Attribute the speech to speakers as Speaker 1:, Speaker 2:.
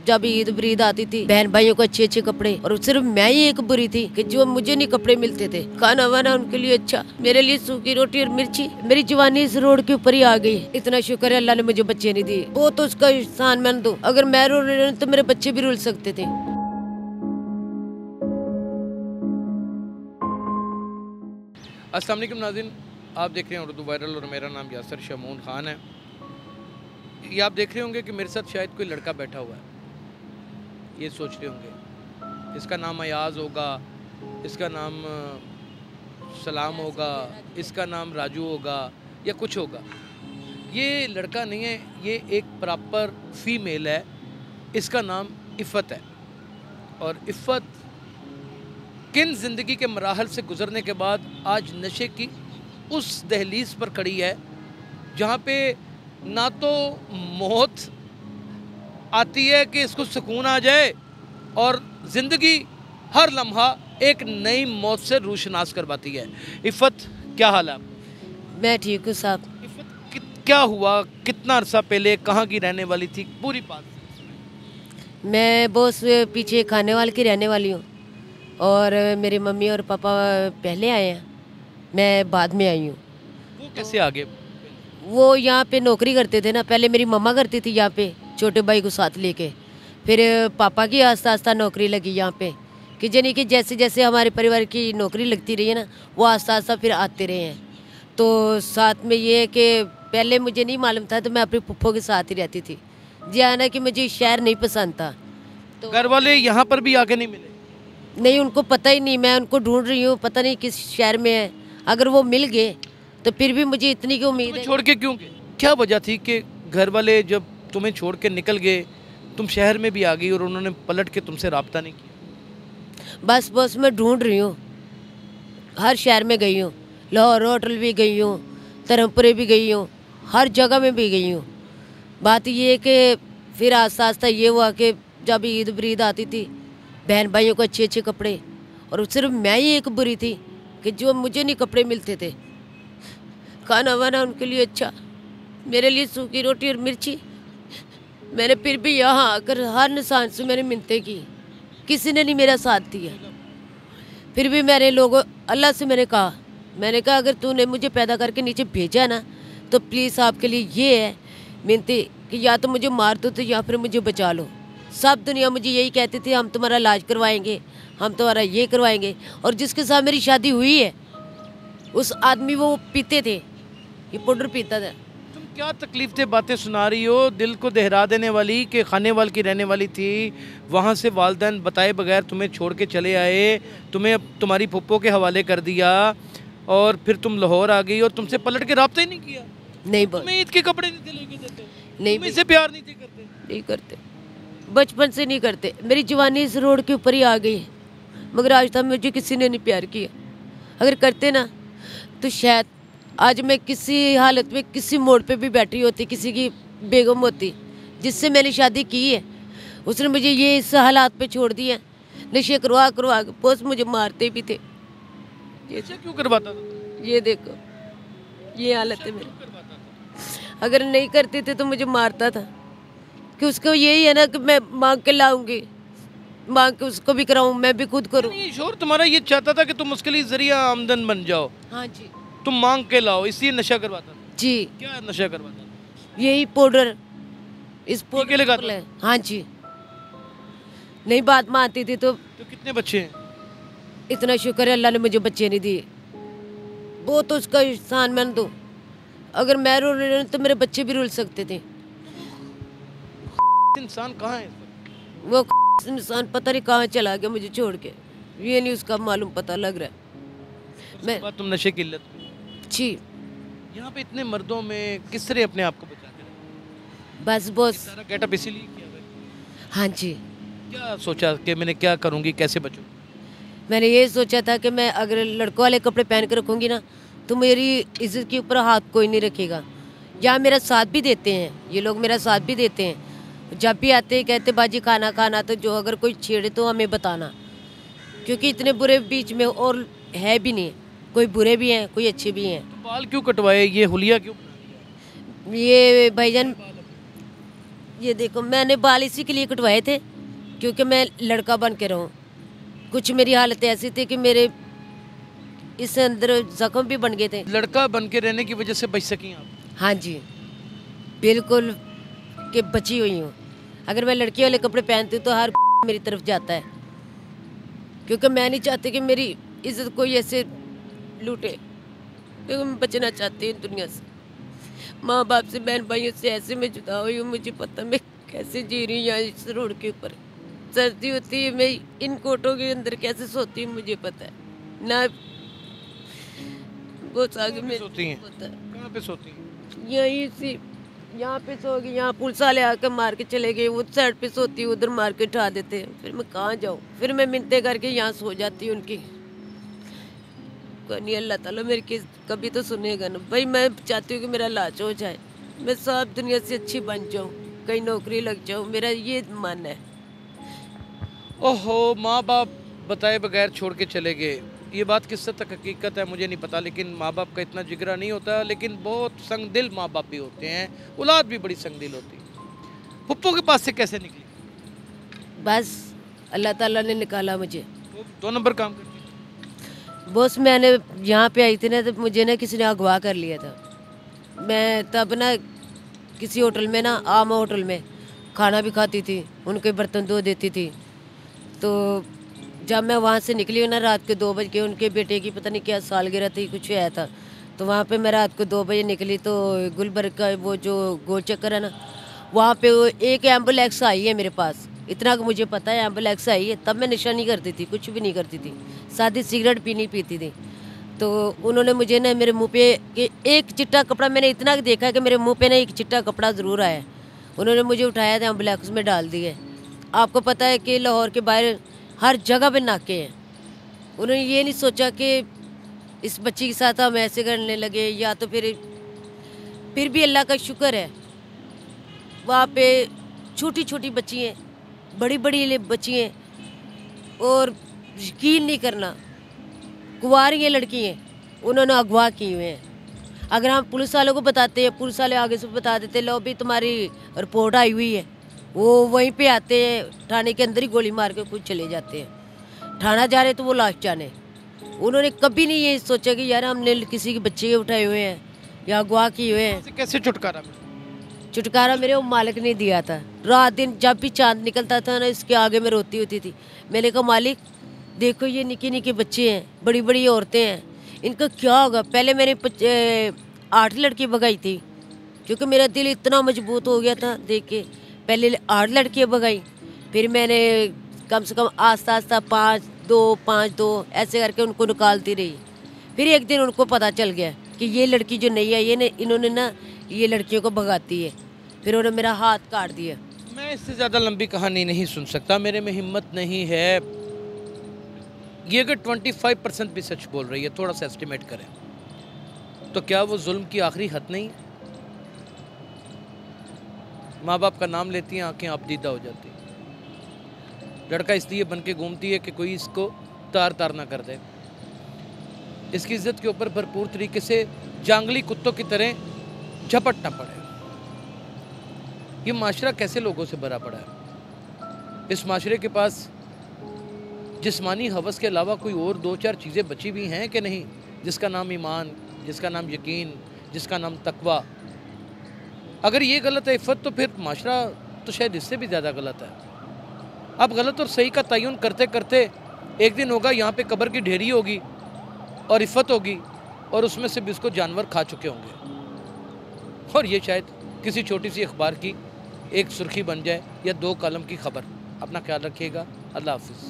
Speaker 1: जब ईद बरीद आती थी बहन भाइयों को अच्छे अच्छे कपड़े, और सिर्फ मैं ही एक बुरी थी कि जो मुझे नहीं कपड़े मिलते थे। खाना वाना उनके लिए अच्छा, मेरे लिए सूखी रोटी और मिर्ची। मेरी जवानी इस रोड के ऊपर ही आ गई। इतना शुक्र है अल्लाह ने मुझे बच्चे नहीं दिए, वो तो उसका एहसान मैं दूं। अगर मैं रो रही तो मेरे बच्चे भी रुल सकते थे।
Speaker 2: अस्सलाम वालेकुम नाज़रीन, आप देख रहे हैं उर्दू वायरल और मेरा नाम यासर शमून ख़ान है। ये आप देख रहे होंगे कि मेरे साथ शायद कोई लड़का बैठा हुआ है। ये सोच रहे होंगे इसका नाम अयाज़ होगा, इसका नाम सलाम होगा, इसका नाम राजू होगा या कुछ होगा। ये लड़का नहीं है, ये एक प्रॉपर फीमेल है। इसका नाम इफ़त है। और इफ़त किन ज़िंदगी के मराहल से गुज़रने के बाद आज नशे की उस दहलीज़ पर खड़ी है जहाँ पे ना तो मौत आती है कि इसको सुकून आ जाए, और ज़िंदगी हर लम्हा एक नई मौत से रूशनास करवाती है। इफ़त, क्या हाल है आपका?
Speaker 1: मैं ठीक हूँ साहब।
Speaker 2: इफ़त, क्या हुआ? कितना अरसा पहले कहाँ की रहने वाली थी? पूरी बात।
Speaker 1: मैं बहुत पीछे खानेवाल की रहने वाली हूँ, और मेरी मम्मी और पापा पहले आए हैं, मैं बाद में आई हूँ।
Speaker 2: वो कैसे आ गए?
Speaker 1: वो यहाँ पे नौकरी करते थे ना, पहले मेरी मम्मा करती थी यहाँ पे छोटे भाई को साथ लेके, फिर पापा की आस्ता आस्ता नौकरी लगी यहाँ पे, कि यानी कि जैसे जैसे हमारे परिवार की नौकरी लगती रही है ना, वो आस्ता आस्ता फिर आते रहे हैं। तो साथ में ये है कि पहले मुझे नहीं मालूम था, तो मैं अपनी फुफ्फो के साथ ही रहती थी। जी आना कि मुझे शहर नहीं पसंद था, तो
Speaker 2: घर वाले यहाँ पर भी आके नहीं मिले?
Speaker 1: नहीं, उनको पता ही नहीं, मैं उनको ढूंढ रही हूँ, पता नहीं किस शहर में है। अगर वो मिल गए तो फिर भी मुझे इतनी की उम्मीद है।
Speaker 2: छोड़ के क्यों गए? क्या वजह थी कि घर वाले जब तुम्हें छोड़ के निकल गए, तुम शहर में भी आ गई और उन्होंने पलट के तुमसे रब्ता नहीं किया?
Speaker 1: बस मैं ढूंढ रही हूँ, हर शहर में गई हूँ, लाहौर होटल भी गई हूँ, धर्मपुरे भी गई हूँ, हर जगह में भी गई हूँ। बात ये है कि फिर आस्ता आस्ता ये हुआ कि जब ईद बरीद आती थी बहन भाइयों को अच्छे अच्छे कपड़े, और सिर्फ मैं ही एक बुरी थी कि जो मुझे नहीं कपड़े मिलते थे। खाना वाना उनके लिए अच्छा, मेरे लिए सूखी रोटी और मिर्ची। मैंने फिर भी यहाँ आकर हर इंसान से मैंने मिन्नतें की, किसी ने नहीं मेरा साथ दिया। फिर भी मैंने लोगों अल्लाह से मैंने कहा अगर तूने मुझे पैदा करके नीचे भेजा ना, तो प्लीज़ आपके लिए ये है मिन्नती कि या तो मुझे मार दो, तो या फिर मुझे बचा लो। सब दुनिया मुझे यही कहती थी, हम तुम्हारा इलाज करवाएंगे, हम तुम्हारा ये करवाएंगे। और जिसके साथ मेरी शादी हुई है उस आदमी वो पीते थे, ये पाउडर पीता था।
Speaker 2: तुम क्या तकलीफ थे बातें सुना रही हो, दिल को दहरा देने वाली, कि खानेवाल की रहने वाली थी, वहाँ से वालिदैन बताए बगैर तुम्हें छोड़ के चले आए, तुम्हें तुम्हारी फुप्पो के हवाले कर दिया, और फिर तुम लाहौर आ गई और तुमसे पलट के रब्ता ही नहीं किया?
Speaker 1: नहीं,
Speaker 2: तुम्हें ईद के कपड़े नहीं थे लेके देते?
Speaker 1: नहीं,
Speaker 2: तुम इससे प्यार नहीं थे करते?
Speaker 1: नहीं करते, बचपन से नहीं करते। मेरी जवानी इस रोड के ऊपर ही आ गई है, मगर आज तक मुझे किसी ने नहीं प्यार किया। अगर करते ना तो शायद आज मैं किसी हालत में किसी मोड़ पे भी बैठी होती, किसी की बेगम होती। जिससे मैंने शादी की है उसने मुझे ये इस हालात पे छोड़ दिया। नशे करवा करवा के पोस्ट मुझे मारते भी थे।
Speaker 2: ये क्यों करवाता था?
Speaker 1: ये देखो, ये हालत है मेरी। अगर नहीं करते थे तो मुझे मारता था, कि उसको यही है ना कि मैं मांग के लाऊंगी, मांग के उसको भी कराऊं, मैं भी खुद करूं।
Speaker 2: शोर तुम्हारा ये चाहता था कि तुम उसके लिए जरिया आमदन बन जाओ।
Speaker 1: हाँ जी,
Speaker 2: तुम मांग के लाओ, इसलिए नशा करवाता था?
Speaker 1: जी।
Speaker 2: क्या नशा करवाता था?
Speaker 1: यही पाउडर, इस
Speaker 2: टीके
Speaker 1: पाउडर
Speaker 2: लगाता
Speaker 1: है। हाँ जी, नहीं बात मानती थी तो
Speaker 2: कितने बच्चे हैं?
Speaker 1: इतना शुक्र है अल्लाह ने मुझे बच्चे नहीं दिए, वो तो उसका एहसान मैं दूं। अगर मैं रुल रही तो मेरे बच्चे भी रुल सकते थे।
Speaker 2: इंसान कहाँ है?
Speaker 1: वो इंसान पता नहीं कहाँ चला गया मुझे छोड़ के, ये नहीं उसका मालूम पता लग रहा है। मैं
Speaker 2: तुम नशे की लत में
Speaker 1: जी,
Speaker 2: यहाँ पे इतने मर्दों में किस तरह अपने आप को बचा के रखा?
Speaker 1: बस बॉस।
Speaker 2: सारा गेटअप इसीलिए किया भाई?
Speaker 1: हाँ जी,
Speaker 2: क्या सोचा कि मैंने क्या करूँगी, कैसे बचूँ?
Speaker 1: मैंने ये सोचा था कि मैं अगर लड़कों वाले कपड़े पहन कर रखूँगी ना, तो मेरी इज्जत के ऊपर हाथ कोई नहीं रखेगा। या मेरा साथ भी देते हैं ये लोग, मेरा साथ भी देते हैं। जब भी आते हैं कहते बाजी खाना खाना, तो जो अगर कोई छेड़े तो हमें बताना, क्योंकि इतने बुरे बीच में और है भी नहीं, कोई बुरे भी हैं कोई अच्छे भी हैं।
Speaker 2: तो बाल क्यों कटवाए, ये हुलिया क्यों बना लिया?
Speaker 1: ये भाईजान ये देखो, मैंने बाल इसी के लिए कटवाए थे क्योंकि मैं लड़का बन के रहूं। कुछ मेरी हालत ऐसी थी कि मेरे इस अंदर जख्म भी बन गए थे।
Speaker 2: लड़का बन के रहने की वजह से बच सकी आप?
Speaker 1: हाँ जी, बिल्कुल कि बची हुई हूँ। अगर मैं लड़की वाले कपड़े पहनती हूँ तो हर मेरी तरफ जाता है, क्योंकि मैं नहीं चाहती कि मेरी इज्जत कोई ऐसे लूटे। क्योंकि मैं बचना चाहती हूँ दुनिया से, माँ बाप से, बहन भाइयों से। ऐसे मैं जुदा हुई हूँ, मुझे पता मैं कैसे जी रही हूँ यहाँ इस रोड के ऊपर। सर्दी होती है, मैं इन कोटों के अंदर कैसे सोती हूँ मुझे पता है ना। बहुत आगे में
Speaker 2: सोती हैं?
Speaker 1: होता है।
Speaker 2: कहाँ पे सोती हैं?
Speaker 1: यहीं से, यहाँ पे सो गई, यहाँ पुलिस वाले आकर मार के चले गए। उस साइड पे सोती हूँ, उधर मार के उठा देते हैं। फिर मैं कहाँ जाऊँ? फिर मैं मिन्नतें करके यहाँ सो जाती हूँ उनकी। कोई नहीं, अल्लाह ताला मेरी किस कभी तो सुनेगा ना भाई। मैं चाहती हूँ कि मेरा इलाज हो जाए, मैं सब दुनिया से अच्छी बन जाऊँ, कहीं नौकरी लग जाऊँ, मेरा ये मन है।
Speaker 2: ओहो, माँ बाप बताए बगैर छोड़ के चले गए। ये बात किस हद तक हकीकत है मुझे नहीं पता, लेकिन माँ बाप का इतना जिगरा नहीं होता। लेकिन बहुत संगदिल माँ बाप भी होते हैं, औलाद भी बड़ी संगदिल होती है। पुप्पो के पास से कैसे निकली?
Speaker 1: बस अल्लाह ताला ने निकाला मुझे।
Speaker 2: वो 2 नंबर काम करती है।
Speaker 1: बॉस, मैंने यहाँ पे आई थी ना, तो मुझे ना किसी ने अगवा कर लिया था। मैं तब ना किसी होटल में ना, आम होटल में खाना भी खाती थी, उनके बर्तन धो देती थी। तो जब मैं वहाँ से निकली हूँ ना रात के 2 बज के, उनके बेटे की पता नहीं क्या सालगिरह थी, कुछ आया था। तो वहाँ पे मैं रात को 2 बजे निकली, तो गुलबर्ग का वो जो गोल चक्कर है ना, वहाँ पे वो एक एम्बुलेंस आई है मेरे पास। इतना कि मुझे पता है एम्बुलेंस आई है। तब मैं नशा नहीं करती थी, कुछ भी नहीं करती थी, सादी सिगरेट भी नहीं पीती थी। तो उन्होंने मुझे ना मेरे मुंह पे एक चिट्टा कपड़ा, मैंने इतना देखा कि मेरे मुंह पे ना एक चिट्टा कपड़ा ज़रूर आया। उन्होंने मुझे उठाया था, एम्बुलेंस में डाल दिए। आपको पता है कि लाहौर के बाहर हर जगह पे नाके हैं। उन्होंने ये नहीं सोचा कि इस बच्ची के साथ हम ऐसे करने लगे, या तो फिर भी अल्लाह का शुक्र है वहाँ पे छोटी छोटी बच्ची हैं, बड़ी बड़ी बच्ची हैं, और यकीन नहीं करना, कुंवारी ये लड़की हैं, उन्होंने अगवा किए हुए हैं। अगर हम पुलिस वालों को बताते हैं, पुलिस वाले आगे से बता देते, लो भी तुम्हारी रिपोर्ट आई हुई है, वो वहीं पे आते हैं, थाने के अंदर ही गोली मार के खुद चले जाते हैं। थाना जा रहे तो वो लाश जाने। उन्होंने कभी नहीं ये सोचा कि यार हमने किसी के बच्चे के उठाए हुए हैं या अगवा किए हुए हैं।
Speaker 2: कैसे छुटकारा मिला?
Speaker 1: छुटकारा मेरे वो मालिक ने दिया था। रात दिन जब भी चांद निकलता था ना, इसके आगे मैं रोती होती थी। मैंने कहा मालिक देखो, ये निके निके बच्चे हैं, बड़ी बड़ी औरतें हैं, इनका क्या होगा। पहले मैंने 8 लड़की भगाई थी, क्योंकि मेरा दिल इतना मजबूत हो गया था देख के। पहले 8 लड़कियाँ भगाई, फिर मैंने कम से कम आस्ता आस्ता 5-2 ऐसे करके उनको निकालती रही। फिर एक दिन उनको पता चल गया कि ये लड़की जो नहीं आई है, इन्होंने ना ये लड़कियों को भगाती है। फिर उन्होंने मेरा हाथ काट दिया।
Speaker 2: मैं इससे ज़्यादा लंबी कहानी नहीं सुन सकता, मेरे में हिम्मत नहीं है। ये अगर 25% भी सच बोल रही है, थोड़ा सा एस्टिमेट करें, तो क्या वो जुल्म की आखिरी हद नहीं? माँ बाप का नाम लेती हैं, आंखें आपदीदा हो जाती हैं। लड़का इसलिए बन के घूमती है कि कोई इसको तार ना कर दे। इसकी इज्जत के ऊपर भरपूर तरीके से जांगली कुत्तों की तरह झपटना पड़े। ये माशरा कैसे लोगों से भरा पड़ा है? इस माशरे के पास जिस्मानी हवस के अलावा कोई और 2-4 चीज़ें बची भी हैं कि नहीं? जिसका नाम ईमान, जिसका नाम यकीन, जिसका नाम तकवा। अगर ये गलत है इफ़्फ़त, तो फिर माशरा तो शायद इससे भी ज़्यादा गलत है। अब गलत और सही का तयन करते करते एक दिन होगा यहाँ पे कब्र की ढेरी होगी और इफ़्फ़त होगी, और उसमें से भी उसको जानवर खा चुके होंगे, और ये शायद किसी छोटी सी अखबार की एक सुर्खी बन जाए या 2 कॉलम की खबर। अपना ख्याल रखिएगा। अल्लाह हाफिज़।